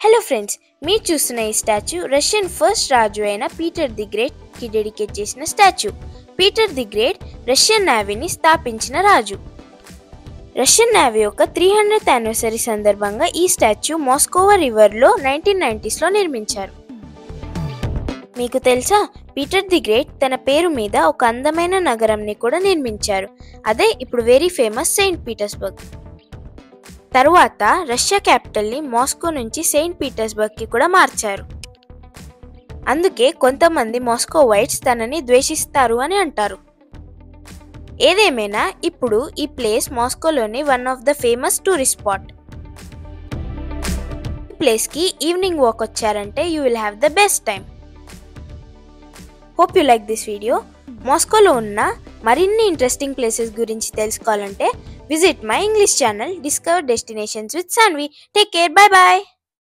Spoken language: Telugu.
హలో ఫ్రెండ్స్, మీరు చూస్తున్న ఈ స్టాచ్యూ రష్యన్ ఫస్ట్ రాజు అయిన పీటర్ ది గ్రేట్ కి డెడికేట్ చేసిన statue. Peter the great Russian నేవీని స్థాపించిన రాజు. రష్యన్ నేవీ యొక్క 300th యానివర్సరీ సందర్భంగా ఈ స్టాచ్యూ మాస్కోవా రివర్లో 1990sలో నిర్మించారు. మీకు తెలుసా, పీటర్ ది గ్రేట్ తన పేరు మీద ఒక అందమైన నగరంని కూడా నిర్మించారు. అదే ఇప్పుడు వెరీ ఫేమస్ సెయింట్ పీటర్స్బర్గ్. తరువాత రష్యా క్యాపిటల్ని మాస్కో నుంచి సెయింట్ పీటర్స్బర్గ్కి కూడా మార్చారు. అందుకే కొంతమంది మాస్కోవైట్స్ తనని ద్వేషిస్తారు అని అంటారు. ఏదేమైనా ఇప్పుడు ఈ ప్లేస్ మాస్కోలోని one of the famous tourist spot. ఈ ప్లేస్కి ఈవినింగ్ వాక్ వచ్చారంటే you will have the best time. Hope you like this video. మాస్కోలో ఉన్న మరిన్ని ఇంట్రెస్టింగ్ ప్లేసెస్ గురించి తెలుసుకోవాలంటే visit my English channel Discover Destinations with Sanvi. Take care. Bye bye.